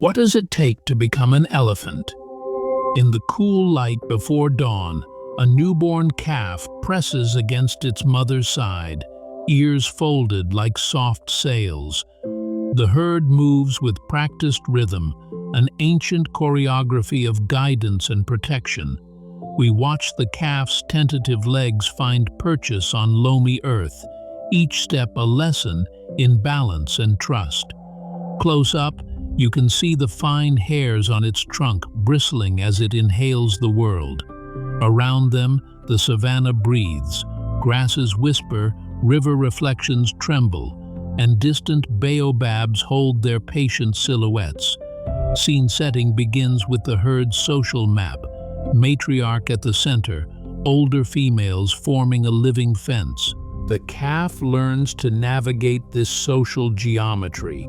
What does it take to become an elephant? In the cool light before dawn, a newborn calf presses against its mother's side, ears folded like soft sails. The herd moves with practiced rhythm, an ancient choreography of guidance and protection. We watch the calf's tentative legs find purchase on loamy earth, each step a lesson in balance and trust. Close up, you can see the fine hairs on its trunk bristling as it inhales the world. Around them, the savanna breathes, grasses whisper, river reflections tremble, and distant baobabs hold their patient silhouettes. Scene setting begins with the herd's social map, matriarch at the center, older females forming a living fence. The calf learns to navigate this social geometry,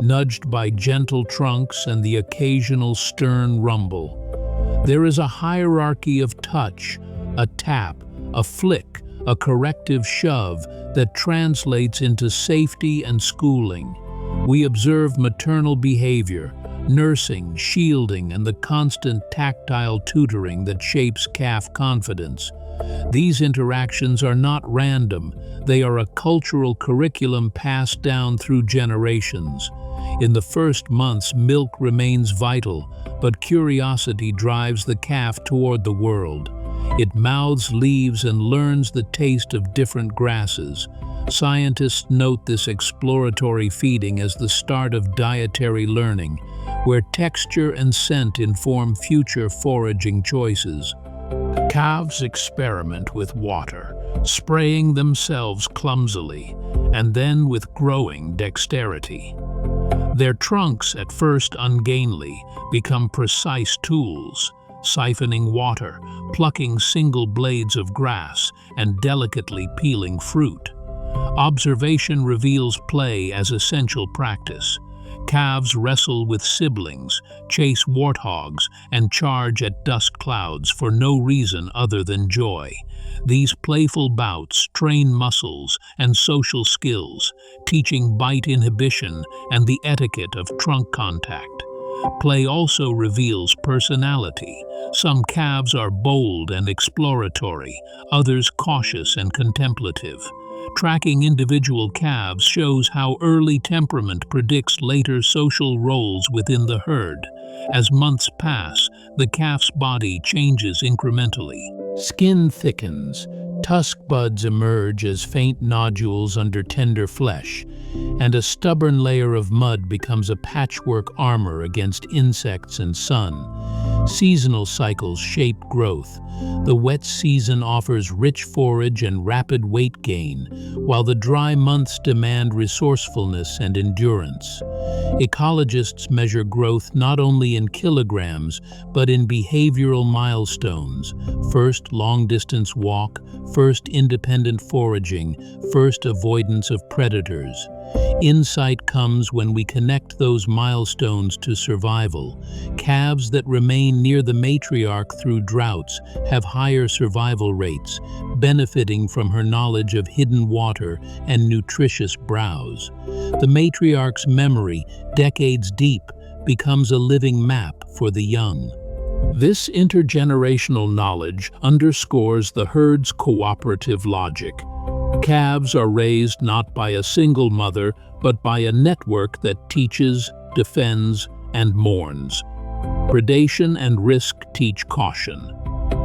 nudged by gentle trunks and the occasional stern rumble. There is a hierarchy of touch, a tap, a flick, a corrective shove that translates into safety and schooling. We observe maternal behavior, nursing, shielding, and the constant tactile tutoring that shapes calf confidence. These interactions are not random, they are a cultural curriculum passed down through generations. In the first months, milk remains vital, but curiosity drives the calf toward the world. It mouths leaves and learns the taste of different grasses. Scientists note this exploratory feeding as the start of dietary learning, where texture and scent inform future foraging choices. Calves experiment with water, spraying themselves clumsily, and then with growing dexterity. Their trunks, at first ungainly, become precise tools, siphoning water, plucking single blades of grass, and delicately peeling fruit. Observation reveals play as essential practice. Calves wrestle with siblings, chase warthogs, and charge at dust clouds for no reason other than joy. These playful bouts train muscles and social skills, teaching bite inhibition and the etiquette of trunk contact. Play also reveals personality. Some calves are bold and exploratory, others cautious and contemplative. Tracking individual calves shows how early temperament predicts later social roles within the herd. As months pass, the calf's body changes incrementally. Skin thickens, tusk buds emerge as faint nodules under tender flesh, and a stubborn layer of mud becomes a patchwork armor against insects and sun. Seasonal cycles shape growth. The wet season offers rich forage and rapid weight gain, while the dry months demand resourcefulness and endurance. Ecologists measure growth not only in kilograms, but in behavioral milestones: first long-distance walk, first independent foraging, first avoidance of predators. Insight comes when we connect those milestones to survival. Calves that remain near the matriarch through droughts have higher survival rates, benefiting from her knowledge of hidden water and nutritious browse. The matriarch's memory, decades deep, becomes a living map for the young. This intergenerational knowledge underscores the herd's cooperative logic. Calves are raised not by a single mother, but by a network that teaches, defends, and mourns. Predation and risk teach caution.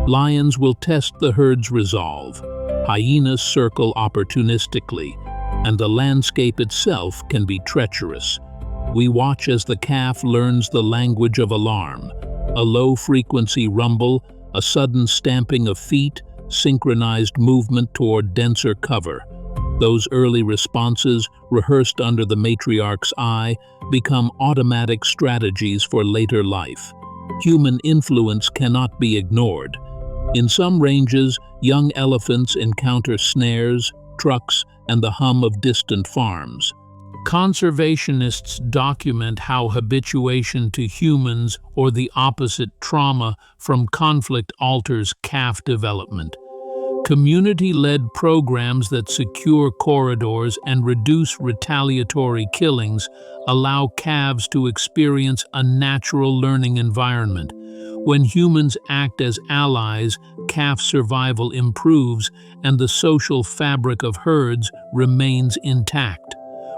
Lions will test the herd's resolve. Hyenas circle opportunistically, and the landscape itself can be treacherous. We watch as the calf learns the language of alarm. A low-frequency rumble, a sudden stamping of feet, synchronized movement toward denser cover. Those early responses, rehearsed under the matriarch's eye, become automatic strategies for later life. Human influence cannot be ignored. In some ranges, young elephants encounter snares, trucks, and the hum of distant farms. Conservationists document how habituation to humans or the opposite trauma from conflict alters calf development. Community-led programs that secure corridors and reduce retaliatory killings allow calves to experience a natural learning environment. When humans act as allies, calf survival improves and the social fabric of herds remains intact.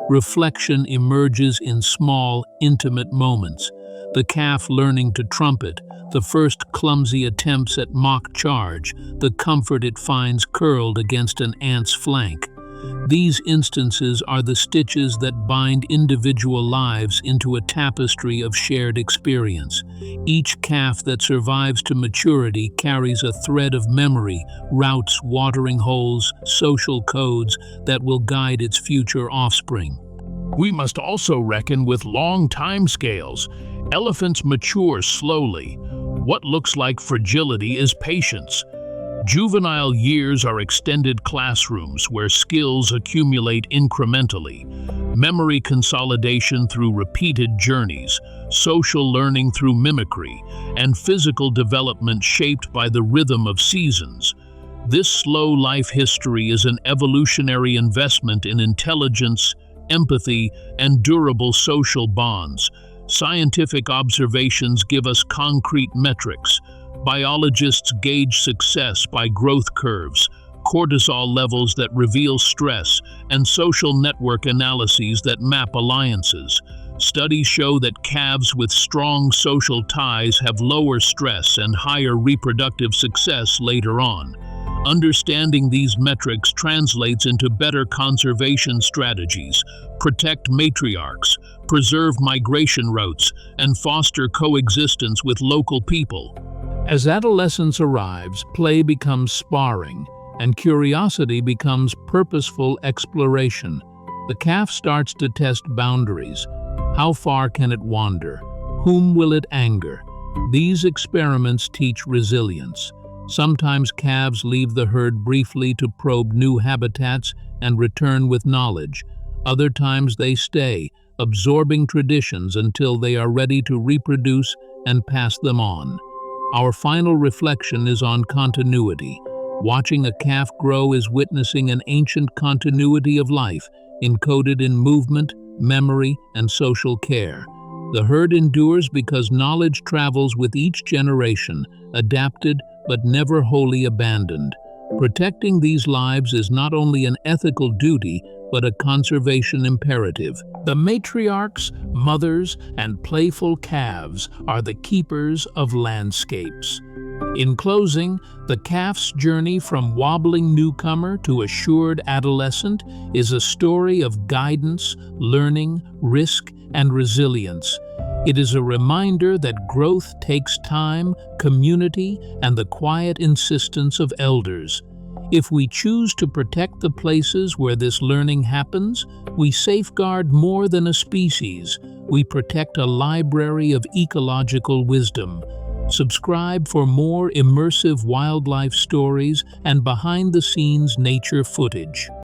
Reflection emerges in small, intimate moments. The calf learning to trumpet, the first clumsy attempts at mock charge, the comfort it finds curled against an ant's flank. These instances are the stitches that bind individual lives into a tapestry of shared experience. Each calf that survives to maturity carries a thread of memory, routes, watering holes, social codes that will guide its future offspring. We must also reckon with long timescales. Elephants mature slowly. What looks like fragility is patience. Juvenile years are extended classrooms where skills accumulate incrementally. Memory consolidation through repeated journeys, social learning through mimicry, and physical development shaped by the rhythm of seasons. This slow life history is an evolutionary investment in intelligence, empathy, and durable social bonds. Scientific observations give us concrete metrics. Biologists gauge success by growth curves, cortisol levels that reveal stress, and social network analyses that map alliances. Studies show that calves with strong social ties have lower stress and higher reproductive success later on. Understanding these metrics translates into better conservation strategies, protect matriarchs, preserve migration routes, and foster coexistence with local people. As adolescence arrives, play becomes sparring, and curiosity becomes purposeful exploration. The calf starts to test boundaries. How far can it wander? Whom will it anger? These experiments teach resilience. Sometimes calves leave the herd briefly to probe new habitats and return with knowledge. Other times they stay, absorbing traditions until they are ready to reproduce and pass them on. Our final reflection is on continuity. Watching a calf grow is witnessing an ancient continuity of life, encoded in movement, memory, and social care. The herd endures because knowledge travels with each generation, adapted but never wholly abandoned. Protecting these lives is not only an ethical duty, but a conservation imperative. The matriarchs, mothers, and playful calves are the keepers of landscapes. In closing, the calf's journey from wobbling newcomer to assured adolescent is a story of guidance, learning, risk, and resilience. It is a reminder that growth takes time, community, and the quiet insistence of elders. If we choose to protect the places where this learning happens, we safeguard more than a species. We protect a library of ecological wisdom. Subscribe for more immersive wildlife stories and behind-the-scenes nature footage.